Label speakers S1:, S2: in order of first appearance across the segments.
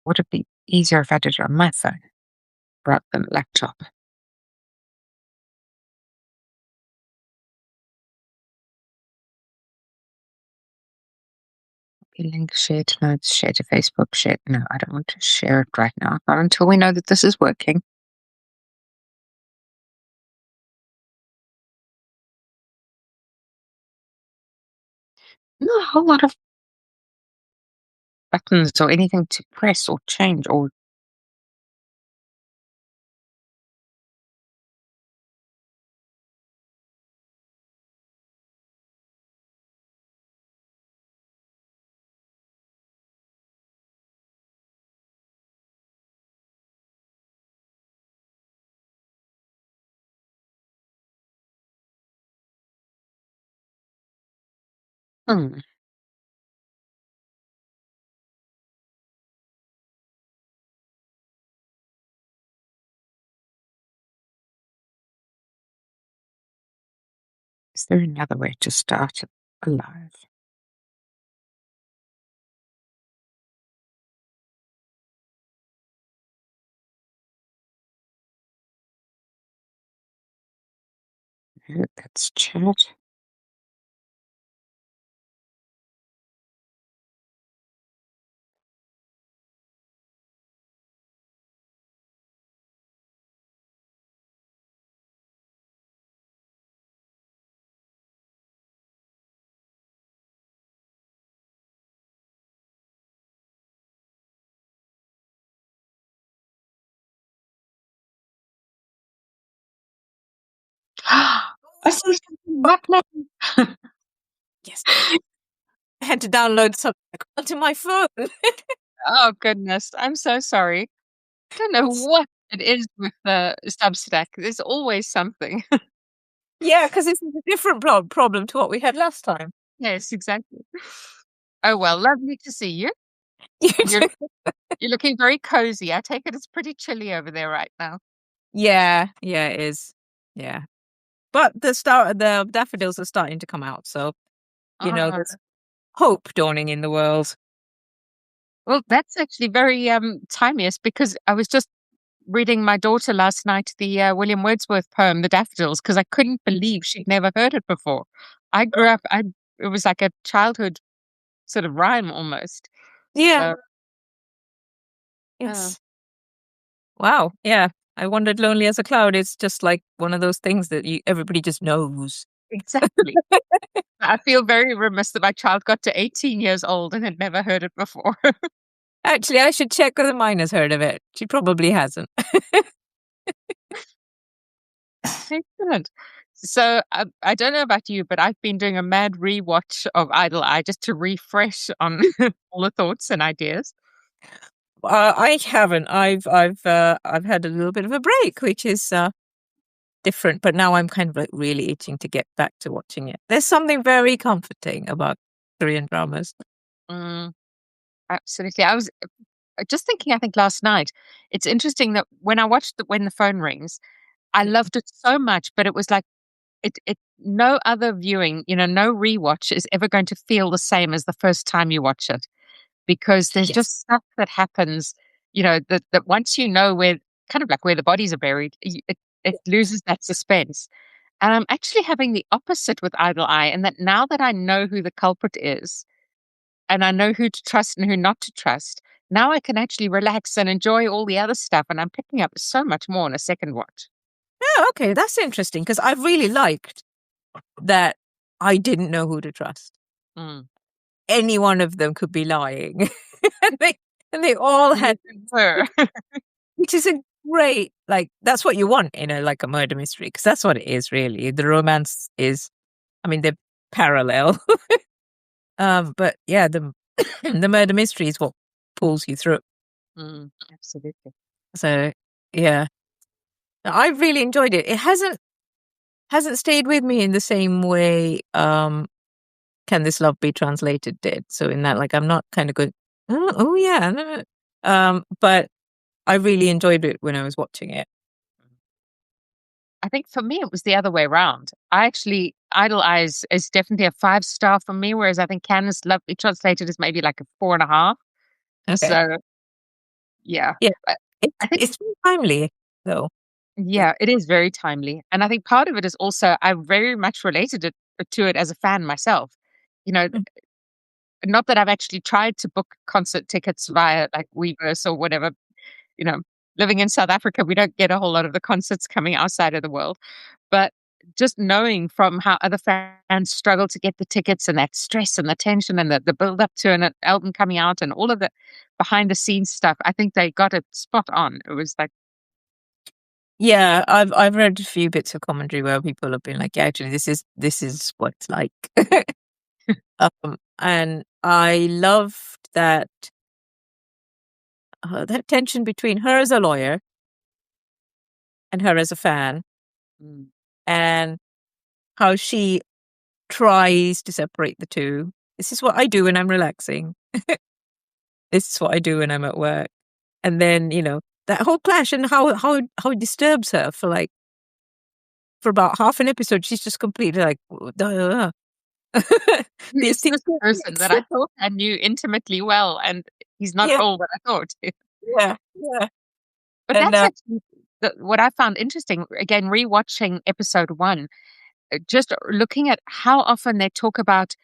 S1: Would it be easier if I did it on my phone rather than laptop? Link, share to notes, share to Facebook, share. No, I don't want to share it right now. Not until we know that this is working. Not a whole lot of buttons or anything to press or change or. Hmm. Is there another way to start it alive? That's chat. I see something happening.
S2: Yes. I had to download something onto my phone.
S1: Oh goodness, I'm so sorry. I don't know what it is with the Substack. There's always something.
S2: Yeah, because this is a different problem to what we had last time.
S1: Yes, exactly. Oh well, lovely to see you.
S2: You
S1: You're
S2: too.
S1: you're looking very cozy. I take it it's pretty chilly over there right now.
S2: Yeah, yeah, it is. Yeah. But the daffodils are starting to come out, so
S1: Ah,
S2: there's hope dawning in the world.
S1: well, that's actually very timeous because I was just reading my daughter last night the William Wordsworth poem, "The Daffodils," because I couldn't believe she'd never heard it before. I grew up. I It was like a childhood sort of rhyme almost.
S2: Yeah.
S1: So, uh,
S2: Yes. Wow. Yeah. I wondered lonely as a cloud. It's just like one of those things that everybody just knows.
S1: exactly. I feel very remiss that my child got to 18 years old and had never heard it before.
S2: Actually, I should check whether mine has heard of it. She probably hasn't.
S1: Excellent. So I don't know about you, but I've been doing a mad rewatch of Idle Eye just to refresh on all the thoughts and ideas.
S2: I haven't. I've had a little bit of a break, which is different. But now I'm kind of like really itching to get back to watching it. There's something very comforting about Korean dramas.
S1: Mm, absolutely. I was just thinking, I think last night, it's interesting that when I watched When the Phone Rings, I loved it so much, but it was like no other viewing, no rewatch is ever going to feel the same as the first time you watch it because there's
S2: Yes.
S1: just stuff that happens, that once you know where, kind of like where the bodies are buried, it loses that suspense. And I'm actually having the opposite with Idle Eye, and that now that I know who the culprit is, and I know who to trust and who not to trust, now I can actually relax and enjoy all the other stuff, and I'm picking up so much more in a second watch.
S2: Oh, okay, that's interesting because I really liked that I didn't know who to trust.
S1: Mm.
S2: Any one of them could be lying, and they all
S1: And you
S2: had,
S1: concur.
S2: which is a great like that's what you want in a like a murder mystery because that's what it is really. The romance is, I mean, they're parallel, but yeah, the the murder mystery is what pulls you through.
S1: Absolutely.
S2: So yeah, I really enjoyed it. It hasn't stayed with me in the same way. Can This Love Be Translated did. So in that, like, I'm not kind of going, oh yeah, no, no. But I really enjoyed it when I was watching it.
S1: I think for me, it was the other way around. I actually, Idle Eyes is definitely a 5 star for me, whereas I think Candace Lovely Translated is maybe like a 4.5.
S2: Okay.
S1: So Yeah.
S2: Yeah,
S1: I
S2: it's
S1: I think
S2: it's very timely though.
S1: yeah, it is very timely, and I think part of it is also I very much related it to it as a fan myself. You know,
S2: Mm.
S1: not that I've actually tried to book concert tickets via, like, Weverse or whatever, you know, living in South Africa, we don't get a whole lot of the concerts coming outside of the world, but just knowing from how other fans struggle to get the tickets and that stress and the tension and the build up to an album coming out and all of the behind the scenes stuff, I think they got it spot on. It was like,
S2: Yeah, I've read a few bits of commentary where people have been like, "Yeah, actually, this is what it's like." And I loved that tension between her as a lawyer and her as a fan,
S1: mm,
S2: and how she tries to separate the two. This is what I do when I'm relaxing. This is what I do when I'm at work. And then, that whole clash and how it disturbs her for like for about half an episode. She's just completely like, "Duh."
S1: "Who
S2: These
S1: is
S2: things
S1: this person that I thought I knew intimately well, and he's not
S2: Yeah,
S1: all that I thought."
S2: yeah, yeah.
S1: But
S2: And
S1: that's actually what I found interesting, again, rewatching episode 1, just looking at how often they talk about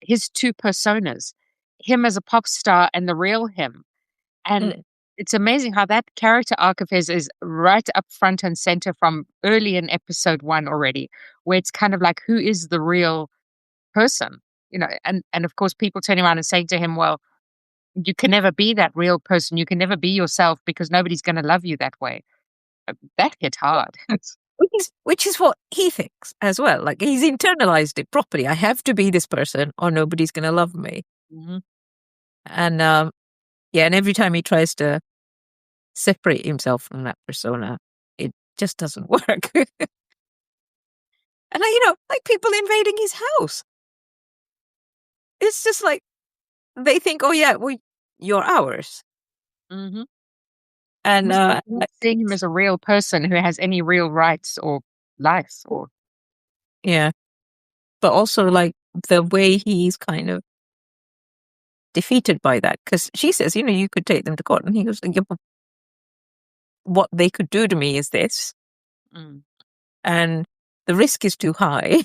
S1: his 2 personas, him as a pop star and the real him, and
S2: mm,
S1: it's amazing how that character arc of his is right up front and center from early in episode 1 already, where it's kind of like, who is the real person? And of course, people turning around and saying to him, "Well, you can never be that real person. You can never be yourself because nobody's gonna love you that way." That hit hard.
S2: which is what he thinks as well. Like he's internalized it properly. I have to be this person or nobody's gonna love me.
S1: Mhm.
S2: And yeah, and every time he tries to separate himself from that persona, it just doesn't work. And like people invading his house. It's just like they think, oh yeah, you're ours.
S1: Mhm.
S2: And
S1: Almost like not seeing him as a real person who has any real rights or life or
S2: yeah, but also like the way he's kind of defeated by that because she says, you could take them to court, and he goes, "Yeah, but what they could do to me is this,
S1: mm.
S2: and the risk is too high.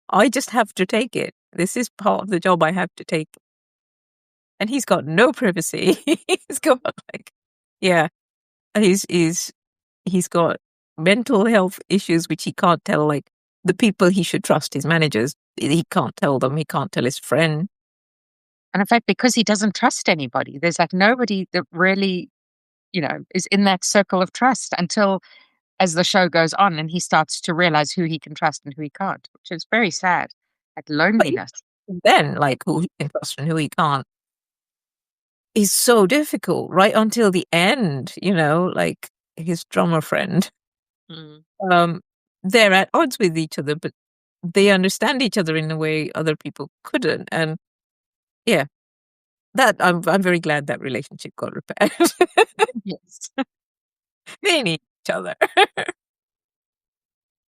S2: I just have to take it. This is part of the job I have to take." And he's got no privacy. He's got like, yeah, and he's got mental health issues which he can't tell like the people he should trust, his managers. He can't tell them. He can't tell his friend.
S1: And in fact, because he doesn't trust anybody, there's like nobody that really, is in that circle of trust until as the show goes on and he starts to realize who he can trust and who he can't, which is very sad. Like
S2: But
S1: loneliness.
S2: then, like, who he can trust and who he can't is so difficult right until the end, like his drummer friend.
S1: Mm.
S2: Um, they're at odds with each other, but they understand each other in a way other people couldn't. And yeah, that I'm very glad that relationship got repaired.
S1: Yes.
S2: They need each other.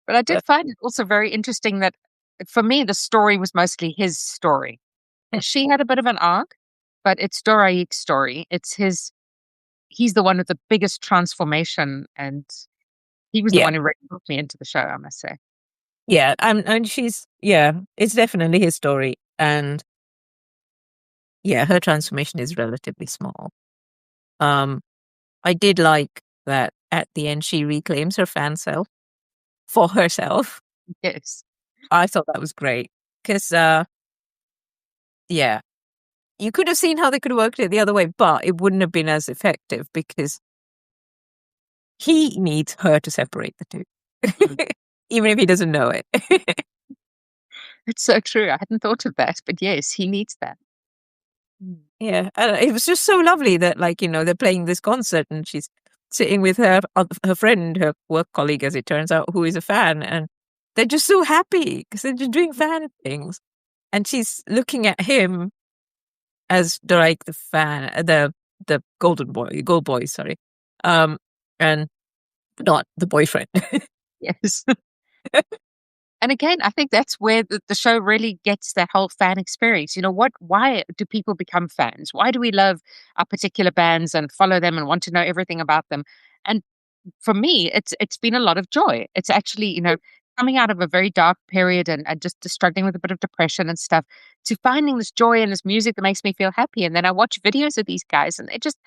S1: But I did
S2: But
S1: find it also very interesting that for me, the story was mostly his story. She had a bit of an arc, but it's Doraik's story. He's the one with the biggest transformation, and he was the
S2: yeah,
S1: one who really brought me into the show, I must say.
S2: yeah, and yeah, it's definitely his story, and yeah, her transformation is relatively small. Um, I did like that at the end she reclaims her fan self for herself.
S1: Yes.
S2: I thought that was great because, yeah, you could have seen how they could have worked it the other way, but it wouldn't have been as effective because he needs her to separate the two,
S1: Mm.
S2: even if he doesn't know it.
S1: It's so true. I hadn't thought of that, but yes, he needs that. Mm.
S2: Yeah, and it was just so lovely that, like, they're playing this concert and she's sitting with her friend, her work colleague, as it turns out, who is a fan, and they're just so happy because they're just doing fan things, and she's looking at him as like the fan, the gold boy, sorry, um, and not the boyfriend.
S1: Yes. And again, I think that's where the show really gets that whole fan experience. Why do people become fans? Why do we love our particular bands and follow them and want to know everything about them? And for me, it's been a lot of joy. It's actually, coming out of a very dark period and just struggling with a bit of depression and stuff, to finding this joy and this music that makes me feel happy. And then I watch videos of these guys and they just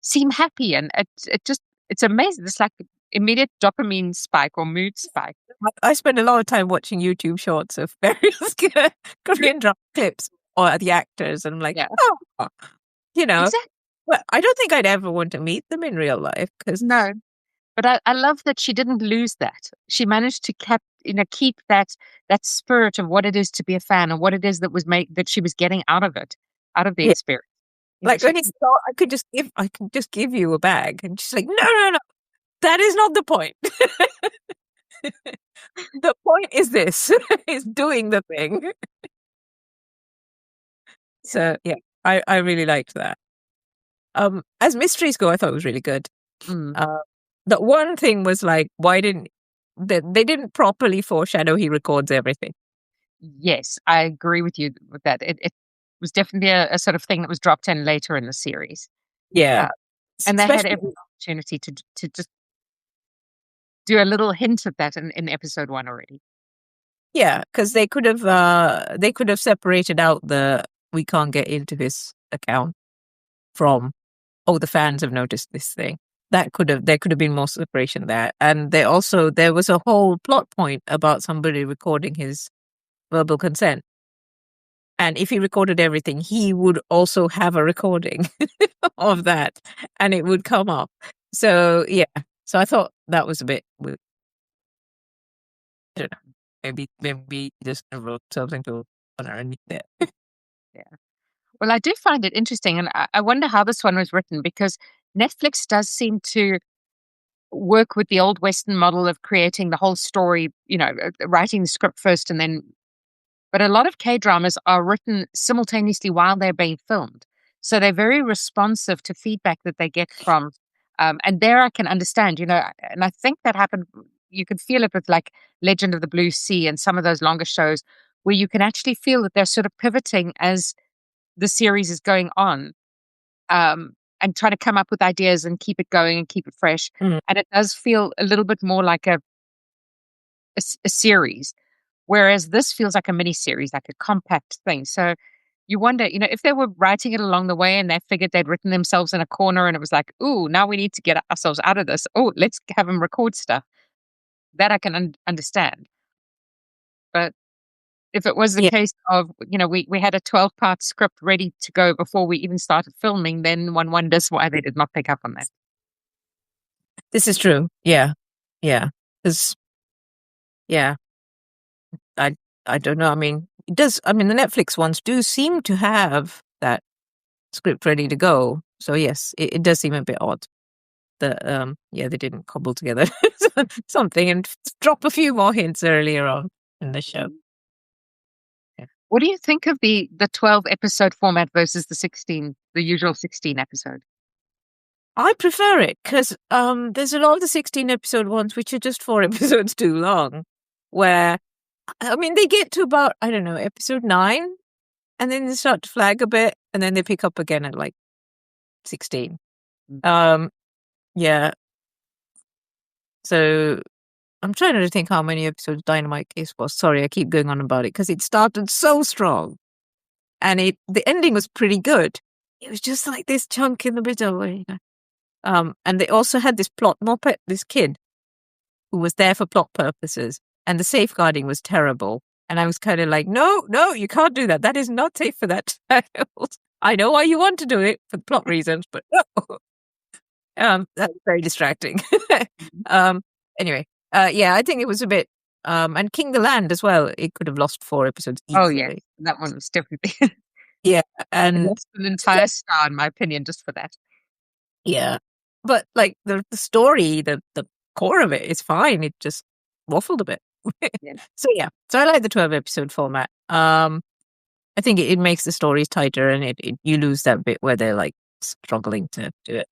S1: seem happy, and it's amazing. It's like immediate dopamine spike or mood spike.
S2: I spend a lot of time watching YouTube shorts of various Korean drama clips or the actors, and I'm like,
S1: Yeah,
S2: oh, you know,
S1: exactly.
S2: well, I don't think I'd ever want to meet them in real life because,
S1: No, but I love that she didn't lose that. She managed to keep that spirit of what it is to be a fan and what it is that she was getting out of it, out of the
S2: yeah,
S1: experience.
S2: like
S1: She
S2: when he thought I could just give you a bag, and she's like, no, no, no, that is not the point. The point is this: is doing the thing.
S1: Yeah.
S2: So yeah, I really liked that. As mysteries go, I thought it was really good.
S1: Mm.
S2: Uh, the one thing was like, why didn't they didn't properly foreshadow he records everything?
S1: Yes, I agree with you with that. It was definitely a sort of thing that was dropped in later in the series,
S2: Yeah,
S1: uh, and they had
S2: especially
S1: every opportunity to just do a little hint of that in episode 1 already.
S2: yeah, because they could have separated out the we can't get into his account from oh the fans have noticed this thing. There could have been more separation there, and there was a whole plot point about somebody recording his verbal consent. And if he recorded everything, he would also have a recording of that and it would come up. So, yeah. So I thought that was a bit weird. I don't know. Maybe he just wrote something to underneath there.
S1: Yeah. Well, I do find it interesting, and I wonder how this one was written because Netflix does seem to work with the old Western model of creating the whole story, writing the script first and then. But a lot of K dramas are written simultaneously while they're being filmed. So they're very responsive to feedback that they get from. And there I can understand, and I think that happened. You could feel it with like Legend of the Blue Sea and some of those longer shows where you can actually feel that they're sort of pivoting as the series is going on, and trying to come up with ideas and keep it going and keep it fresh.
S2: Mm.
S1: And it does feel a little bit more like a series, whereas this feels like a mini series, like a compact thing. So you wonder, if they were writing it along the way and they figured they'd written themselves in a corner and it was like, ooh, now we need to get ourselves out of this. Oh, let's have them record stuff. That I can understand. But if it was the
S2: Yeah,
S1: case of, we had a 12-part script ready to go before we even started filming, then one wonders why they did not pick up on that.
S2: this is true. Yeah. Yeah. 'Cause, yeah, I, I don't know. I mean, the Netflix ones do seem to have that script ready to go. So yes, it does seem a bit odd that yeah they didn't cobble together something and drop a few more hints earlier on in the show. Yeah.
S1: What do you think of the 12 episode format versus the usual 16 episode?
S2: I prefer it because there's a lot of the 16 episode ones which are just 4 episodes too long. Where I mean they get to about I don't know episode 9 and then they start to flag a bit and then they pick up again at like 16.
S1: Mm.
S2: Um yeah, so I'm trying to think how many episodes Dynamite Case was. Sorry, I keep going on about it because it started so strong and the ending was pretty good. It was just like this chunk in the middle. And they also had this plot moped, this kid who was there for plot purposes, and the safeguarding was terrible. And I was kind of like, no, no, you can't do that. That is not safe for that child. I know why you want to do it for plot reasons, but no. That's very distracting. um, anyway, yeah, I think it was a bit. And King the Land as well. It could have lost 4 episodes
S1: Oh, yeah.
S2: easily.
S1: That one was definitely
S2: Yeah,
S1: it
S2: and
S1: lost an entire star, in my opinion, just for that.
S2: yeah, but like the story, the core of it is fine. It just waffled a bit.
S1: Yeah.
S2: So yeah, so I like the 12 episode format. I think it makes the stories tighter, and you lose that bit where they're like struggling to do it.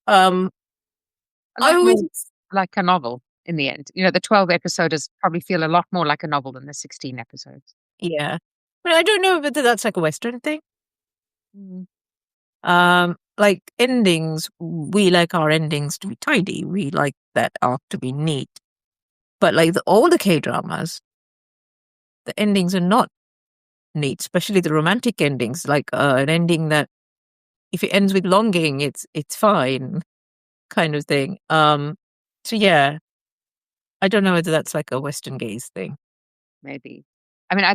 S2: Um,
S1: I
S2: I
S1: like more
S2: always
S1: like a novel in the end. The 12 episodes probably feel a lot more like a novel than the 16 episodes.
S2: Yeah. But I don't know whether that's like a Western thing.
S1: Mm,
S2: Like endings, we like our endings to be tidy. We like that arc to be neat. But like all the K dramas, the endings are not neat, especially the romantic endings. Like an ending that if it ends with longing, it's fine, kind of thing. So yeah, I don't know whether that's like a Western gaze thing.
S1: maybe. I mean, I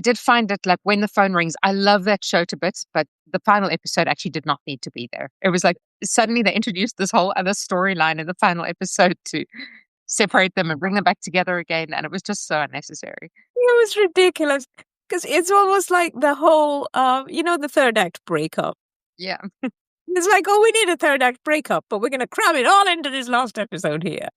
S1: did find that like when the phone rings, I love that show to bits, but the final episode actually did not need to be there. It was like suddenly they introduced this whole other storyline in the final episode to separate them and bring them back together again, and it was just so unnecessary.
S2: It was ridiculous because it's almost like the whole, the third act breakup.
S1: Yeah.
S2: It's like, oh, we need a third act breakup, but we're going to cram it all into this last episode here.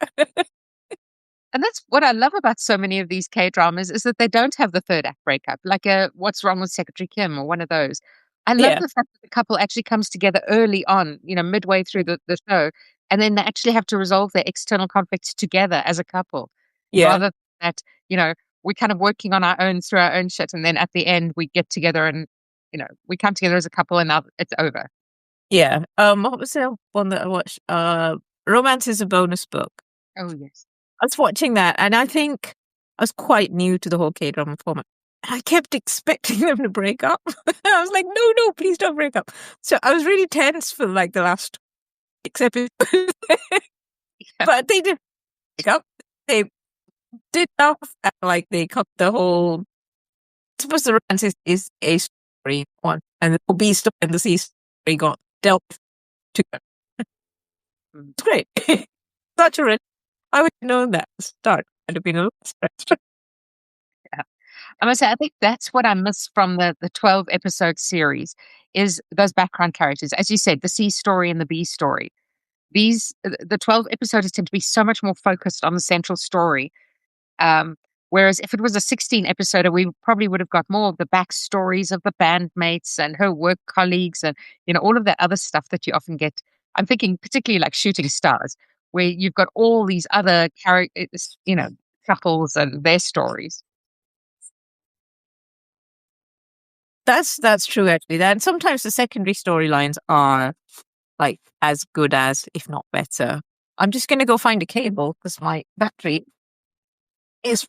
S1: And that's what I love about so many of these K dramas is that they don't have the third act breakup, like a What's Wrong with Secretary Kim or one of those. I love
S2: Yeah,
S1: the fact that the couple actually comes together early on, midway through the show, and then they actually have to resolve their external conflicts together as a couple,
S2: yeah,
S1: rather than that, you know, we're kind of working on our own through our own shit, and then at the end we get together and, we come together as a couple and now it's over.
S2: yeah. What was the one that I watched? Romance is a bonus book.
S1: Oh, yes.
S2: I was watching that, and I think I was quite new to the whole K drama format. And I kept expecting them to break up. I was like, no, no, please don't break up. So I was really tense for like the last 6 episodes. But they did break up. They did stuff, like they cut the whole. I suppose the romance is a story one, and the B story and the C story got dealt together.
S1: Mm.
S2: It's great. Such a I would have known that at the start. I'd have been a little stressed.
S1: Yeah. I must say, I think that's what I miss from the 12 episode series is those background characters. As you said, the C story and the B story. The 12 episodes tend to be so much more focused on the central story. Um, Whereas if it was a 16 episode, we probably would have got more of the backstories of the bandmates and her work colleagues and, all of that other stuff that you often get. I'm thinking particularly like Shooting Stars, where you've got all these other characters, couples and their stories.
S2: That's true actually. Then sometimes the secondary storylines are like as good as, if not better. I'm just gonna go find a cable because my battery is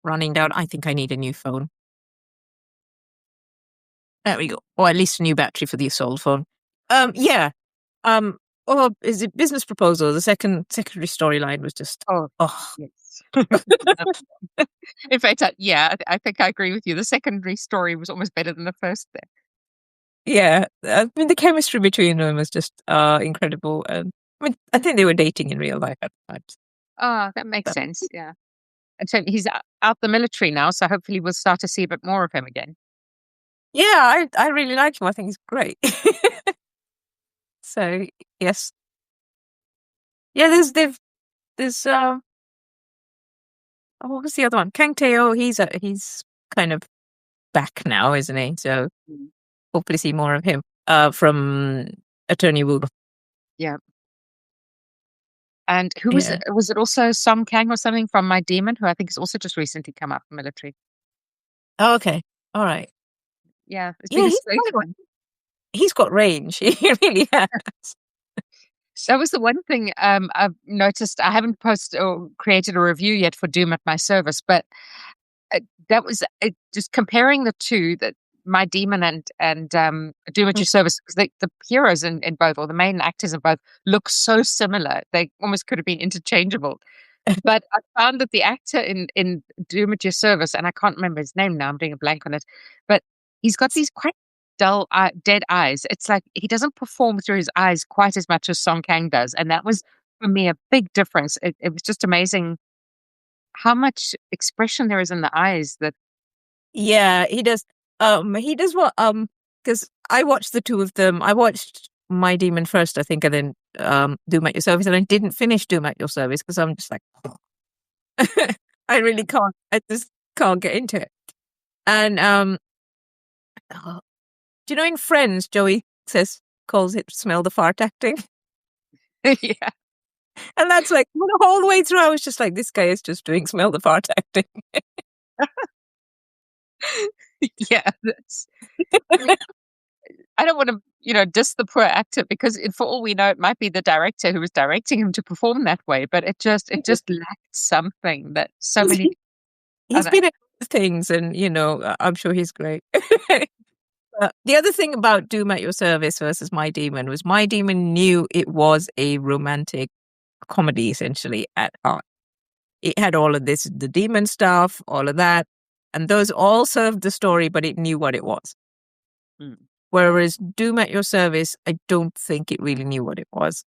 S2: running down. I think I need a new phone. There we go. Or at least a new battery for the old phone. Yeah. Um, or is it Business Proposal? The secondary storyline was just
S1: Oh,
S2: oh
S1: yes. In fact, yeah, I think I agree with you. The secondary story was almost better than the first there.
S2: yeah. I mean the chemistry between them was just incredible. And I mean I think they were dating in real life at times.
S1: Ah, that makes
S2: But
S1: sense. Yeah. And so he's out the military now, so hopefully we'll start to see a bit more of him again.
S2: yeah, I really like him. I think he's great. So yes. Yeah, there's oh, what was the other one? Kang Teo, he's kind of back now, isn't he? So
S1: Mm.
S2: hopefully see more of him. From Attorney Wu.
S1: Yeah. And who was
S2: Yeah.
S1: it? Was it also Som Kang or something from My Demon, who I think has also just recently come out from military?
S2: Oh, okay. All right.
S1: Yeah, it's
S2: Yeah,
S1: been a strange one.
S2: he's got range. He really has.
S1: That was the one thing I've noticed. I haven't posted or created a review yet for Doom at my service, but that was just comparing the two, that My Demon and Doom at
S2: Mm.
S1: Your Service, because the heroes in both, or the main actors in both, look so similar. They almost could have been interchangeable. But I found that the actor in Doom at Your Service, and I can't remember his name now, I'm doing a blank on it, but he's got these quite dull, dead eyes. It's like he doesn't perform through his eyes quite as much as Song Kang does. And that was, for me, a big difference. It was just amazing how much expression there is in the eyes that,
S2: Yeah, he does. He does what? Because I watched the two of them. I watched My Demon first, I think, and then Doom at Your Service, and I didn't finish Doom at Your Service because I'm just like, I really can't. I just can't get into it. And oh, do you know in Friends, Joey calls it smell the fart acting?
S1: yeah.
S2: And that's like the whole way through, I was just like, this guy is just doing smell the fart acting.
S1: Yeah, I mean, I don't want to, diss the poor actor because for all we know, it might be the director who was directing him to perform that way, but it just lacked something that so
S2: he's,
S1: many
S2: he's
S1: other
S2: been in other things, and I'm sure he's great. The other thing about Doom at Your Service versus My Demon was My Demon knew it was a romantic comedy essentially at heart. It had all of this, the demon stuff, all of that, and those all served the story, but it knew what it was.
S1: Mm.
S2: Whereas Doom at Your Service, I don't think it really knew what it was.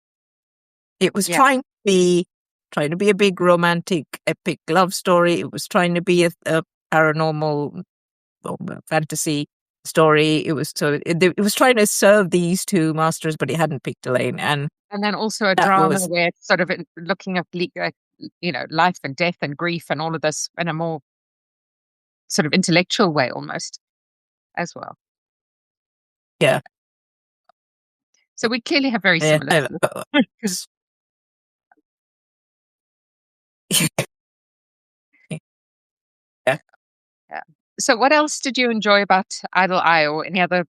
S2: It was
S1: Yeah.
S2: trying to be a big romantic epic love story. It was trying to be a paranormal fantasy story. It was trying to serve these two masters, but it hadn't picked a lane, and
S1: And then also a
S2: that
S1: drama
S2: was
S1: where it's sort of looking at, life and death and grief and all of this in a more sort of intellectual way almost as well.
S2: yeah.
S1: So we clearly have very
S2: Yeah,
S1: similar tastes.
S2: yeah.
S1: Yeah. So what else did you enjoy about Idle Eye or any other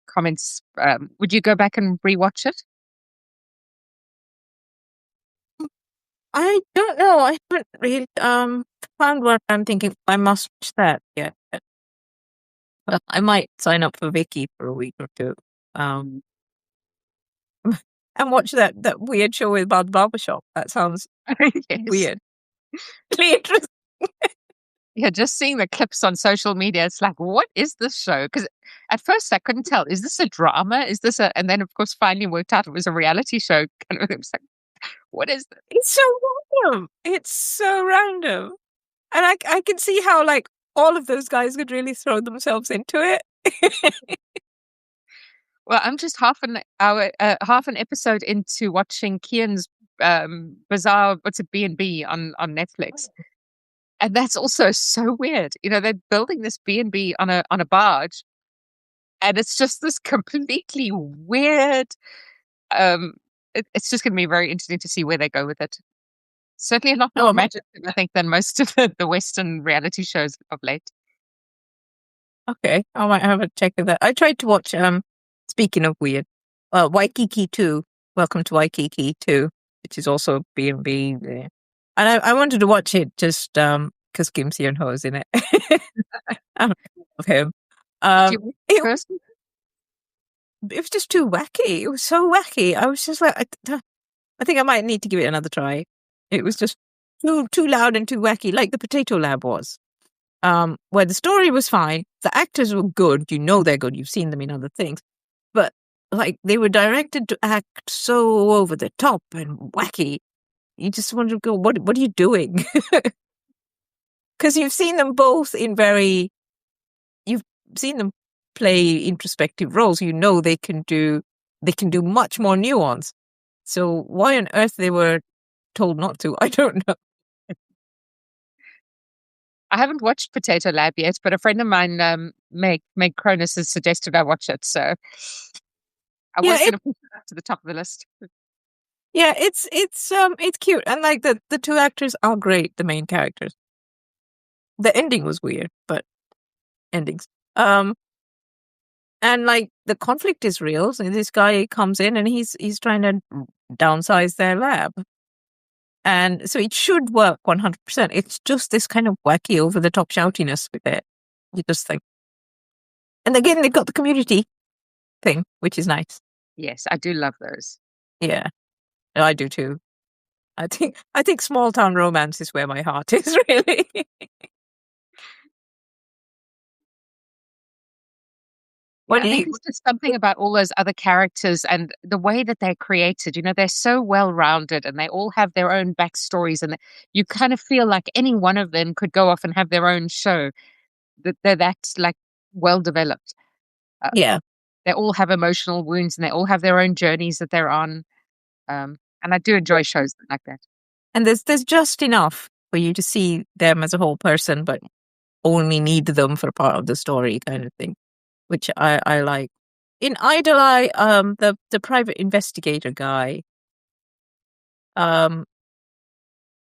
S1: comments? Would you go back and rewatch it?
S2: I don't know. I haven't really found what I'm thinking. I must watch that. Yeah, well, I might sign up for Vicky for a week or two. Um,
S1: Mm.
S2: and watch that weird show with Bob Barbershop. That sounds
S1: Yes.
S2: weird. Really interesting.
S1: Yeah, just seeing the clips on social media, it's like, what is this show? Because at first I couldn't tell, is this a drama? Is this a, and then of course finally worked out it was a reality show. Kind of, it was like, what is this?
S2: It's so random. It's so random, and I can see how like all of those guys could really throw themselves into it.
S1: Well, I'm just half an episode into watching Kian's bizarre, what's it, B&B on Netflix. And that's also so weird. They're building this B&B on a barge, and it's just this completely weird. Um, it's just going to be very interesting to see where they go with it. Certainly a lot more
S2: Oh, my,
S1: imaginative, I think, than most of the Western reality shows of late.
S2: okay. I might have a check of that. I tried to watch. Speaking of weird, Waikiki 2. Welcome to Waikiki 2, which is also B&B. Yeah. And I wanted to watch it just because Kim Seon Ho is in it. I love him.
S1: Did you watch the
S2: It
S1: first one?
S2: it was just too wacky. It was so wacky. I was just like, I think I might need to give it another try. It was just too loud and too wacky, like the Potato Lab was. Where the story was fine, the actors were good. You know they're good. You've seen them in other things, but like they were directed to act so over the top and wacky. You just want to go, what are you doing? Because you've seen them both you've seen them play introspective roles. You know they can do much more nuance. So why on earth they were told not to, I don't know.
S1: I haven't watched Potato Lab yet, but a friend of mine, Meg Cronus, has suggested I watch it. So I
S2: Yeah,
S1: was going to put it up to the top of the list.
S2: yeah, it's cute, and like the two actors are great, the main characters. The ending was weird, but endings. Um, and like the conflict is real. So this guy comes in and he's trying to downsize their lab, and so it should work 100%. It's just this kind of wacky, over the top shoutiness with it. You just think, and again they've got the community thing, which is nice.
S1: Yes, I do love those.
S2: Yeah, I do too. I think small town romance is where my heart is really.
S1: Yeah,
S2: What
S1: I
S2: do you?
S1: think it's just something about all those other characters and the way that they're created. They're so well rounded and they all have their own backstories, and you kind of feel like any one of them could go off and have their own show. That they're that like well developed. Uh,
S2: Yeah.
S1: they all have emotional wounds and they all have their own journeys that they're on. And I do enjoy shows like that.
S2: And there's just enough for you to see them as a whole person, but only need them for part of the story kind of thing, which I like. In Idol Eye, the private investigator guy, Um,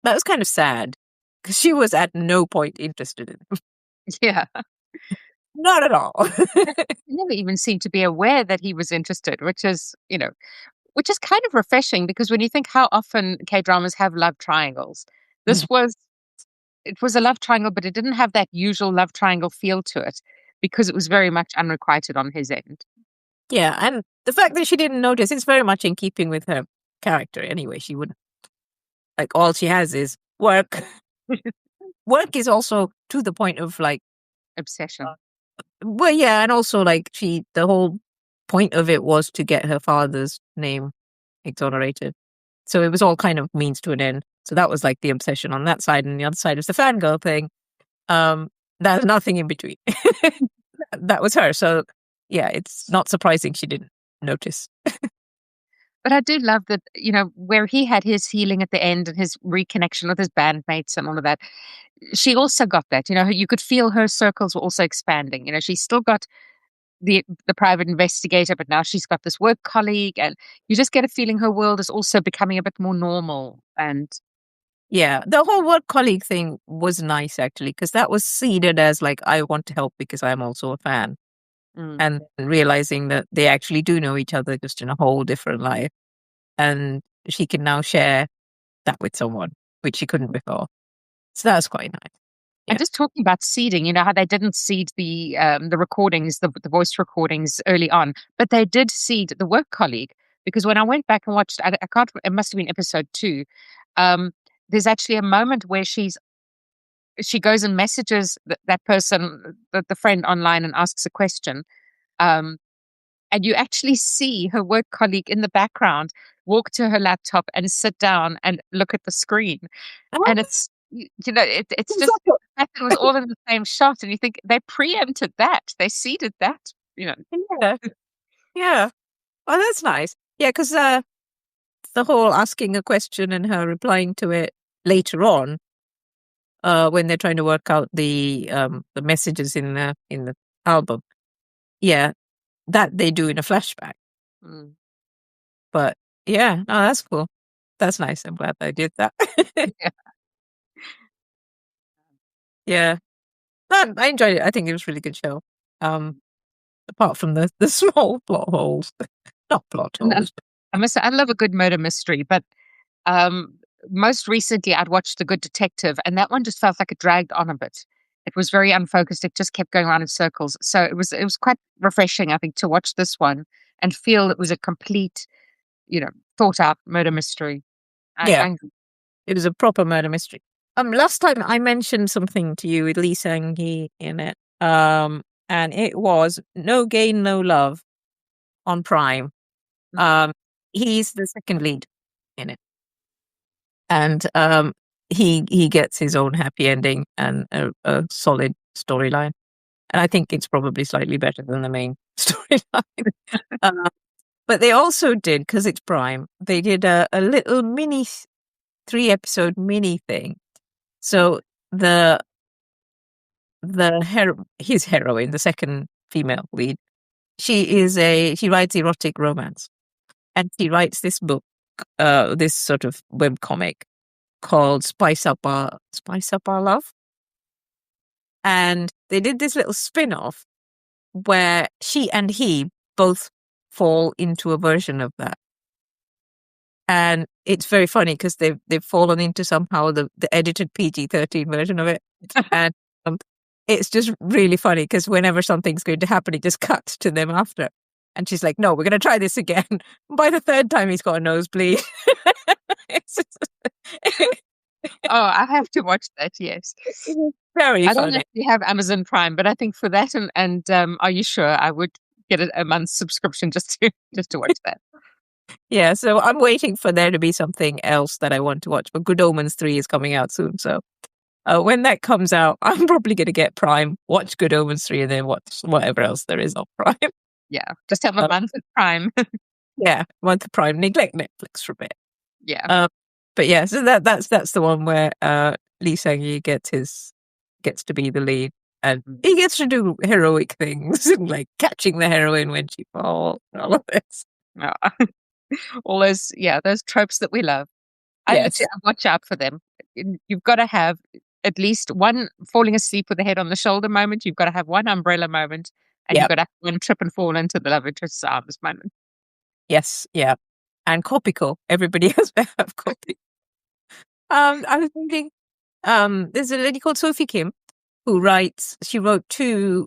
S2: that was kind of sad because she was at no point interested in him.
S1: Yeah.
S2: Not at all.
S1: He never even seemed to be aware that he was interested, which is kind of refreshing because when you think how often K-dramas have love triangles, this was it was a love triangle, but it didn't have that usual love triangle feel to it because it was very much unrequited on his end.
S2: Yeah, and the fact that she didn't notice is very much in keeping with her character anyway. She wouldn't, like, all she has is work. Work is also to the point of like,
S1: Obsession.
S2: well, yeah, and also like the whole point of it was to get her father's name exonerated. So it was all kind of means to an end. So that was like the obsession on that side, and the other side is the fangirl thing. Um, there's nothing in between. That was her. So yeah, it's not surprising she didn't notice.
S1: But I do love that, where he had his healing at the end and his reconnection with his bandmates and all of that. She also got that, you could feel her circles were also expanding. She's still got the private investigator, but now she's got this work colleague, and you just get a feeling her world is also becoming a bit more normal. And
S2: Yeah, the whole work colleague thing was nice actually, because that was seeded as like, I want to help because I'm also a fan.
S1: mm.
S2: And realizing that they actually do know each other just in a whole different life. And she can now share that with someone, which she couldn't before. So that was quite nice.
S1: And
S2: Yeah.
S1: just talking about seeding, how they didn't seed the recordings, the voice recordings early on, but they did seed the work colleague because when I went back and watched, I can't. It must have been episode 2. There's actually a moment where she goes and messages that person, the friend online, and asks a question. Um, and you actually see her work colleague in the background walk to her laptop and sit down and look at the screen. And
S2: Oh,
S1: it's just the fact that it was all in the same shot, and you think they preempted that, they seeded that.
S2: yeah. Yeah. Oh, that's nice. Yeah, because the whole asking a question and her replying to it later on, when they're trying to work out the messages in the album. Yeah, that they do in a flashback.
S1: Mm.
S2: But yeah, no, that's cool. That's nice. I'm glad they did that.
S1: Yeah.
S2: Yeah. No, I enjoyed it. I think it was a really good show. Um, apart from the small plot holes. Not plot
S1: And
S2: holes.
S1: I must say, I love a good murder mystery, but um, most recently I'd watched The Good Detective, and that one just felt like it dragged on a bit. It was very unfocused. It just kept going around in circles. So it was quite refreshing, I think, to watch this one and feel it was a complete, thought out murder mystery.
S2: Yeah,
S1: I
S2: it was a proper murder mystery. Last time I mentioned something to you with Lee Sang-hee in it. And it was No Gain, No Love on Prime. Um, he's the second lead in it. And he gets his own happy ending and a solid storyline. And I think it's probably slightly better than the main storyline. uh, but they also did, because it's Prime, they did a little mini 3-episode mini thing. So the his heroine, the second female lead, she writes erotic romance, and she writes this book, this sort of web comic called Spice Up Our Love. And they did this little spin-off where she and he both fall into a version of that. And it's very funny because they've fallen into somehow the edited PG-13 version of it. And um, it's just really funny because whenever something's going to happen, it just cuts to them after. And she's like, no, we're going to try this again. By the third time, he's got a nosebleed. It's just-
S1: Oh, I have to watch that. Yes,
S2: very
S1: I don't
S2: funny.
S1: actually have Amazon Prime, but I think for that and Are You Sure? I would get a month's subscription just to watch that.
S2: Yeah, so I'm waiting for there to be something else that I want to watch. But Good Omens 3 is coming out soon. So when that comes out, I'm probably going to get Prime, watch Good Omens 3, and then watch whatever else there is on Prime.
S1: Yeah, just have a
S2: Uh,
S1: month of Prime.
S2: yeah, want the Prime, neglect Netflix for a bit.
S1: Yeah.
S2: Uh, but yeah, so that's the one where Lee Sang-yi gets to be the lead, and
S1: Mm.
S2: he gets to do heroic things, like catching the heroine when she falls, and all of this.
S1: Oh, all those tropes that we love. I need to
S2: Yes.
S1: watch out for them. You've got to have at least one falling asleep with the head on the shoulder moment. You've got to have one umbrella moment, and you've
S2: Yep.
S1: got to have one trip and fall into the love interest's arms moment.
S2: Yes. Yeah. And Copico. Everybody has to have Copico. I was thinking, there's a lady called Sophie Kim who writes. She wrote two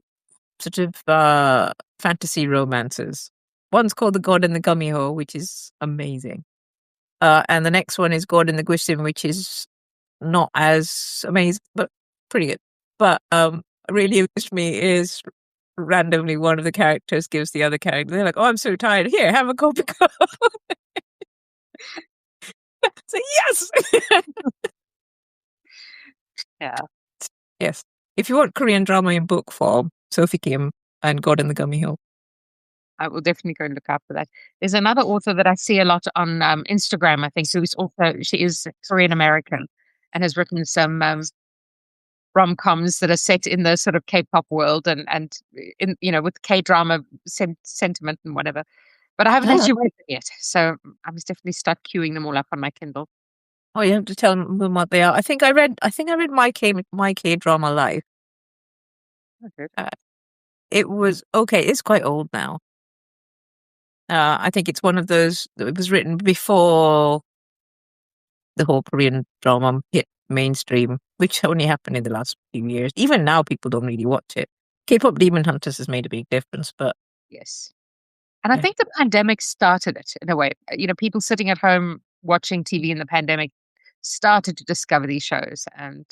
S2: sort of fantasy romances. One's called The God and the Gummy Hole, which is amazing. And the next one is God and the Grissom, which is not as amazing, but pretty good. But really amused me is randomly one of the characters gives the other character. They're like, "Oh, I'm so tired. Here, have a coffee cup." So yes,
S1: Yeah,
S2: yes. If you want Korean drama in book form, Sophie Kim and God and the Gummy Hill.
S1: I will definitely go and look out for that. There's another author that I see a lot on Instagram, I think, who's also, she is Korean American and has written some rom-coms that are set in the sort of K-pop world and in, with K-drama sentiment and whatever. But I haven't
S2: Ah.
S1: actually read them yet, so I must definitely start queuing them all up on my Kindle.
S2: Oh, you have to tell them what they are. I think I read My K Drama Life.
S1: Okay.
S2: Uh, it was okay. It's quite old now. I think it's one of those. It was written before the whole Korean drama hit mainstream, which only happened in the last few years. Even now, people don't really watch it. K-pop Demon Hunters has made a big difference, but
S1: Yes. And I
S2: yeah,
S1: think the pandemic started it in a way. People sitting at home watching TV in the pandemic started to discover these shows. And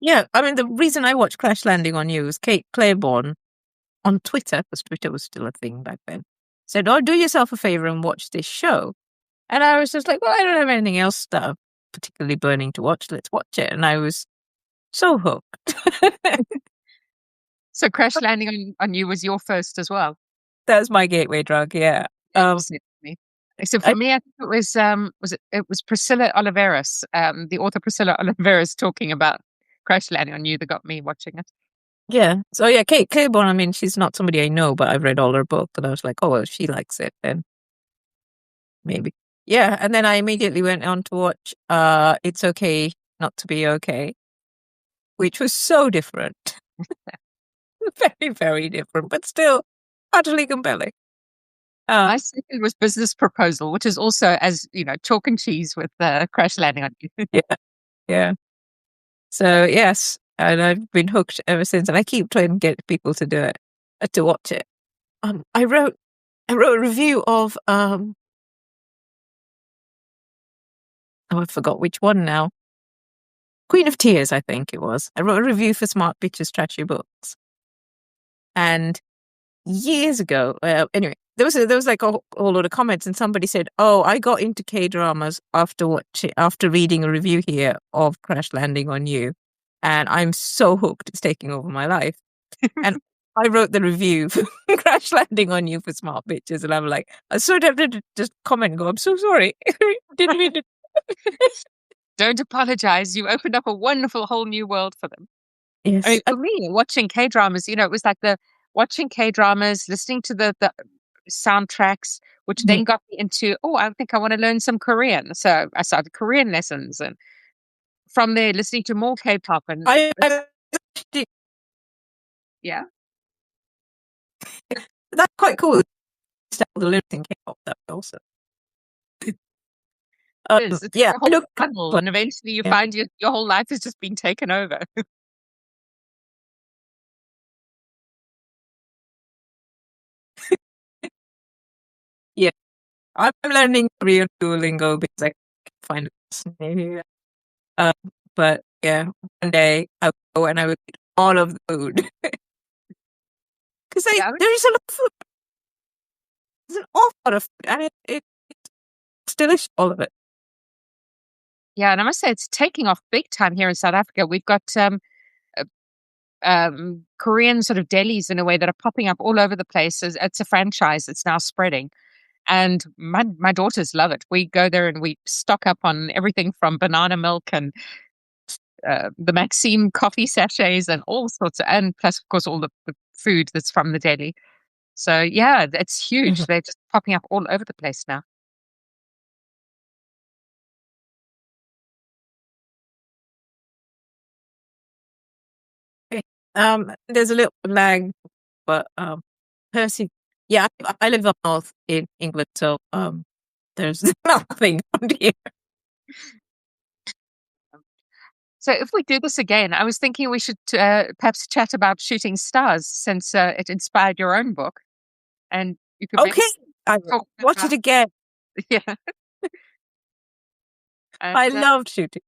S2: yeah. I mean, the reason I watched Crash Landing on You was Kate Claiborne on Twitter, because Twitter was still a thing back then, said, "Oh, do yourself a favor and watch this show." And I was just like, "Well, I don't have anything else that I'm particularly burning to watch. Let's watch it." And I was so hooked.
S1: so Crash Landing on You was your first as well.
S2: That's my gateway drug. Yeah. Um,
S1: Definitely. So for
S2: I,
S1: me, I think it was Priscilla Oliveras, the author Priscilla Oliveras talking about Crash Landing on You that got me watching it.
S2: yeah. So yeah, Kate Claiborne. I mean, she's not somebody I know, but I've read all her book, and I was like, "Oh, well, if she likes it, then maybe." Yeah. And then I immediately went on to watch "It's Okay Not to Be Okay," which was so different, very, very different, but still utterly compelling. Uh,
S1: My second was Business Proposal, which is also, as you know, chalk and cheese with Crash Landing on You.
S2: yeah, yeah. So yes, and I've been hooked ever since, and I keep trying to get people to do it, to watch it. I wrote a review of oh, I forgot which one now. Queen of Tears, I think it was. I wrote a review for Smart Bitches Trashy Books, and years ago, anyway, there was like a whole lot of comments, and somebody said, "Oh, I got into K dramas after reading a review here of Crash Landing on You, and I'm so hooked. It's taking over my life." And I wrote the review for Crash Landing on You for Smart Bitches, and I'm like, I sort of had to just comment and go, "I'm so sorry, didn't mean to."
S1: Don't apologize. You opened up a wonderful whole new world for them. I mean,
S2: Yes.
S1: for me, watching K dramas, it was like the watching K dramas, listening to the soundtracks, which
S2: Mhm.
S1: then got me into, oh, I think I want to learn some Korean. So I started Korean lessons, and from there, listening to more K-pop, and
S2: I
S1: yeah,
S2: that's quite cool. Style the lyrics in K-pop that also.
S1: it is. It's
S2: Yeah,
S1: like a
S2: I
S1: whole
S2: look.
S1: funnel, and eventually you
S2: Yeah,
S1: find your whole life has just been taken over.
S2: yeah. I'm learning Korean Duolingo because I can't find it fascinating. Uh, but yeah, one day I'll go and I will eat all of the food because
S1: Yeah,
S2: there's a lot of food. There's an awful lot of food, and it's delicious, all of it.
S1: yeah, and I must say it's taking off big time here in South Africa. We've got uh, Korean sort of delis in a way that are popping up all over the place. It's a franchise that's now spreading. And my daughters love it. We go there and we stock up on everything from banana milk and the Maxime coffee sachets and all sorts of, and plus, of course, all the food that's from the deli. So yeah, it's huge.
S2: Mhm.
S1: They're just popping up all over the place now.
S2: There's a little lag, but Percy. Yeah, I live up north in England, so there's nothing on here.
S1: So if we do this again, I was thinking we should perhaps chat about shooting stars since it inspired your own book, and you could maybe
S2: Okay, I
S1: talk
S2: watch it
S1: about
S2: again.
S1: yeah. And
S2: I loved shooting.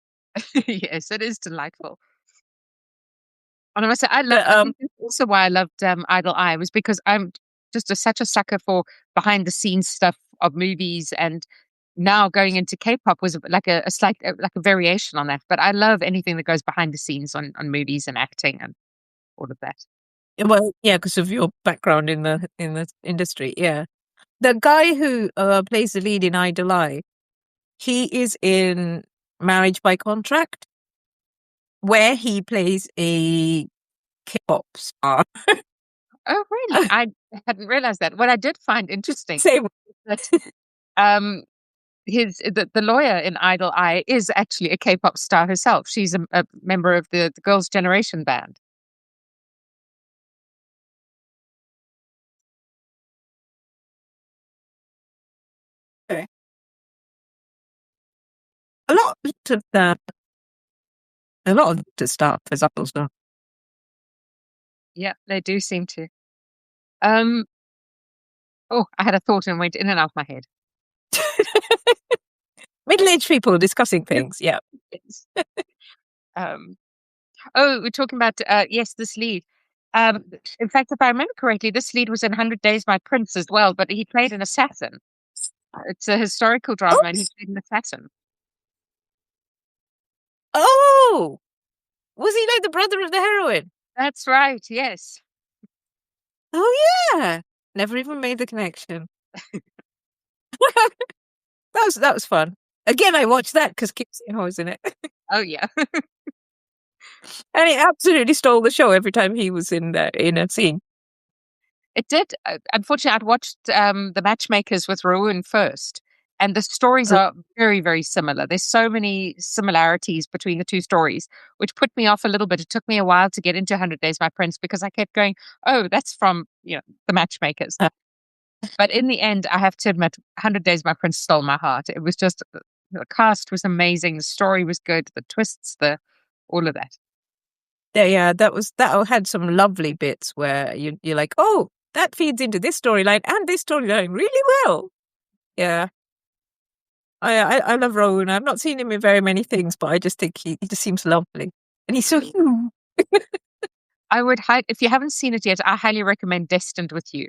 S1: yes, it is delightful. And I must say, I loved.
S2: The
S1: I think that's also why I loved Idle Eye was because I'm just such a sucker for behind the scenes stuff of movies, and now going into K-pop was like a slight like a variation on that. But I love anything that goes behind the scenes on movies and acting and all of that.
S2: well, yeah, because of your background in the industry. Yeah, the guy who plays the lead in Idle Eye, he is in Marriage by Contract, where he plays a K-pop star.
S1: Oh, really? I hadn't realized that. What I did find interesting
S2: Same.
S1: that um the lawyer in Idle Eye is actually a K-pop star herself. She's a member of the Girls' Generation band.
S2: Okay. A lot of the a lot of the stuff is also
S1: Yeah, they do seem to. Um, oh, I had a thought and went in and out of my head.
S2: middle-aged people discussing things. Yeah.
S1: Yes. Um, oh, we're talking about yes, this lead. In fact, if I remember correctly, this lead was in 100 Days My Prince as well, but he played an assassin. It's a historical drama, and he
S2: Oops.
S1: played an assassin.
S2: Oh, was he like the brother of the heroine?
S1: That's right. Yes.
S2: Oh yeah. Never even made the connection. That was fun. Again, I watched that because Kim Ho was in it,
S1: Oh, yeah.
S2: and he absolutely stole the show every time he was in a scene.
S1: It did. Unfortunately, I'd watched The Matchmakers with Rowan first, and the stories are very, very similar. There's so many similarities between the two stories, which put me off a little bit. It took me a while to get into 100 Days My Prince because I kept going, oh, that's from, The Matchmakers.
S2: Uh,
S1: But in the end, I have to admit, 100 Days My Prince stole my heart. It was just, the cast was amazing. The story was good. The twists, all of that.
S2: yeah, that had some lovely bits where you're like, oh, that feeds into this storyline and this storyline really well. Yeah, I love Rowan. I've not seen him in very many things, but I just think he just seems lovely, and he's so human.
S1: I would, if you haven't seen it yet, I highly recommend Destined with You.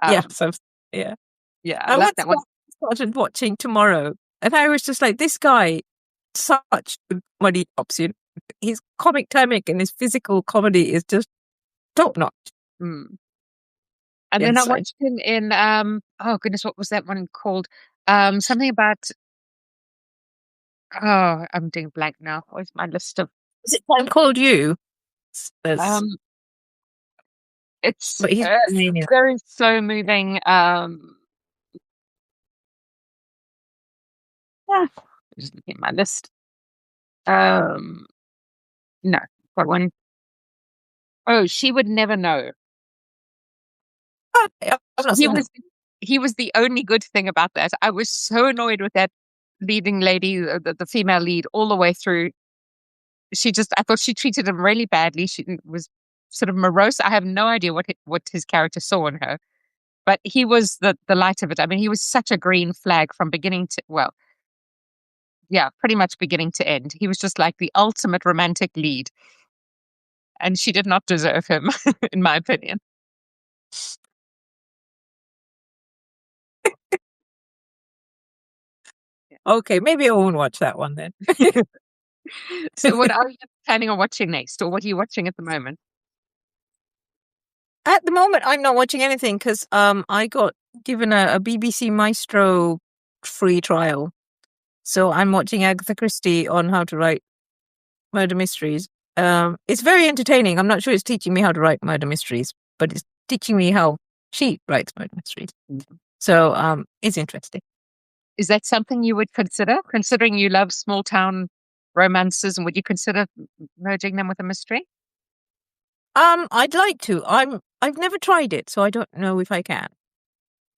S2: Yeah,
S1: Um,
S2: so yeah,
S1: yeah, I
S2: I
S1: love
S2: once
S1: that one.
S2: started watching Tomorrow, and I was just like, this guy, such good comedy chops. His comic timing and his physical comedy is just top notch.
S1: Mm. And then I
S2: Yes,
S1: watched him in oh goodness, what was that one called? Something about oh, I'm doing blank now. Where's my list of
S2: is it Time Called You? There's,
S1: um it's
S2: but he's Romanian.
S1: very slow moving. Yeah, just looking at my list. Um no, got one. Oh, She Would Never Know.
S2: Oh, yeah, I've not
S1: He
S2: seen that.
S1: was he was the only good thing about that. I was so annoyed with that leading lady, the female lead, all the way through. I thought she treated him really badly. She was sort of morose. I have no idea what his character saw in her, but he was the light of it. I mean, he was such a green flag from beginning to, well, yeah, pretty much beginning to end. He was just like the ultimate romantic lead, and she did not deserve him, in my opinion.
S2: Okay, maybe I won't watch that one then.
S1: So, what are you planning on watching next, or what are you watching at the moment?
S2: At the moment, I'm not watching anything because I got given a BBC Maestro free trial, so I'm watching Agatha Christie on how to write murder mysteries. It's very entertaining. I'm not sure it's teaching me how to write murder mysteries, but it's teaching me how she writes murder mysteries.
S1: Mhm.
S2: So it's interesting.
S1: Is that something you would consider, considering you love small town romances, and would you consider merging them with a mystery?
S2: I'd like to. I've never tried it, so I don't know if I can.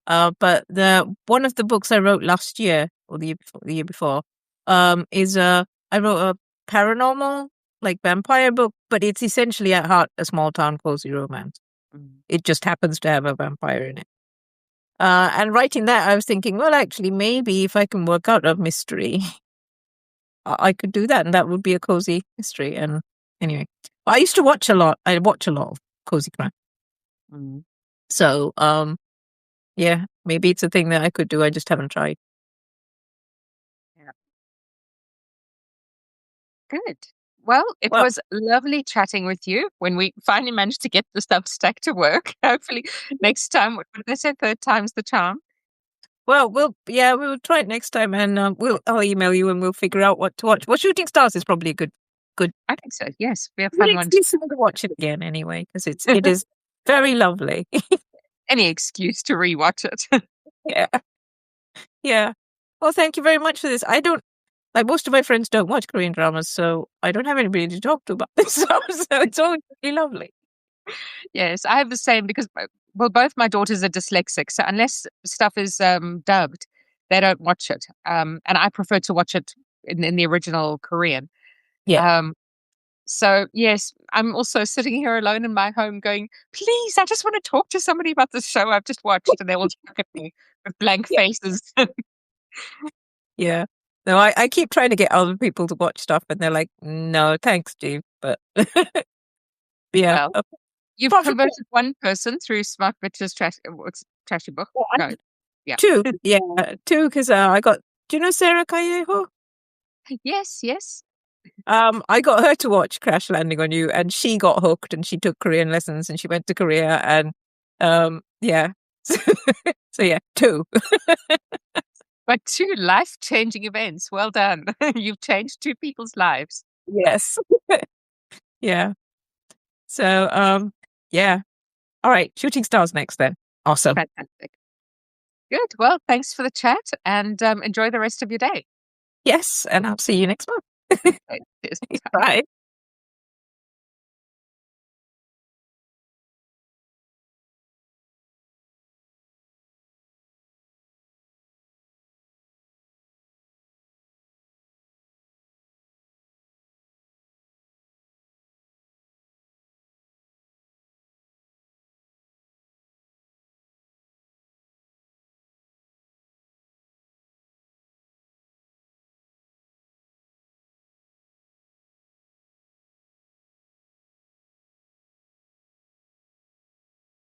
S2: But the one of the books I wrote last year or the year before, is I wrote a paranormal like vampire book, but it's essentially at heart a small town cozy romance.
S1: Mm.
S2: It just happens to have a vampire in it. And writing that, I was thinking, well, actually, maybe if I can work out a mystery, I could do that, and that would be a cozy mystery. And anyway, I used to watch a lot. I watch a lot of cozy crime.
S1: Mm.
S2: So, yeah, maybe it's a thing that I could do. I just haven't tried.
S1: Yeah. Good. Well, it
S2: Well,
S1: was lovely chatting with you when we finally managed to get the stuff stacked to work. Hopefully, next time, what did they say? Third time's the charm.
S2: we'll try it next time, and I'll email you, and we'll figure out what to watch. Well, Shooting Stars is probably a good
S1: I think so. Yes, be a
S2: good
S1: fun one to
S2: excuse to watch it again anyway, because it is very lovely.
S1: any excuse to rewatch it.
S2: Yeah, yeah. Well, thank you very much for this. I don't like most of my friends don't watch Korean dramas, so I don't have anybody to talk to about this stuff. So it's always really lovely.
S1: Yes, I have the same because well, both my daughters are dyslexic, so unless stuff is dubbed, they don't watch it. And I prefer to watch it in the original Korean.
S2: Yeah.
S1: Um, so yes, I'm also sitting here alone in my home going, please, I just want to talk to somebody about this show I've just watched. And they all look at me with blank
S2: Yeah.
S1: faces.
S2: Yeah. No, I keep trying to get other people to watch stuff, and they're like, "No, thanks, Steve." But yeah,
S1: Well, you've
S2: apart from that,
S1: converted one person through Smart Bitches what's Trashy Book.
S2: well,
S1: No, yeah.
S2: two, yeah, two, because I got. Do you know Sarah Callejo?
S1: Yes, yes.
S2: I got her to watch Crash Landing on You, and she got hooked, and she took Korean lessons, and she went to Korea, and yeah. So yeah, two.
S1: But two life-changing events. Well done. You've changed two people's lives.
S2: Yes. Yeah. So yeah. All right, Shooting Stars next then. Awesome.
S1: Fantastic. Good. Well, thanks for the chat and enjoy the rest of your day.
S2: Yes, and I'll see you next month.
S1: Okay, cheers. Bye.
S2: Bye.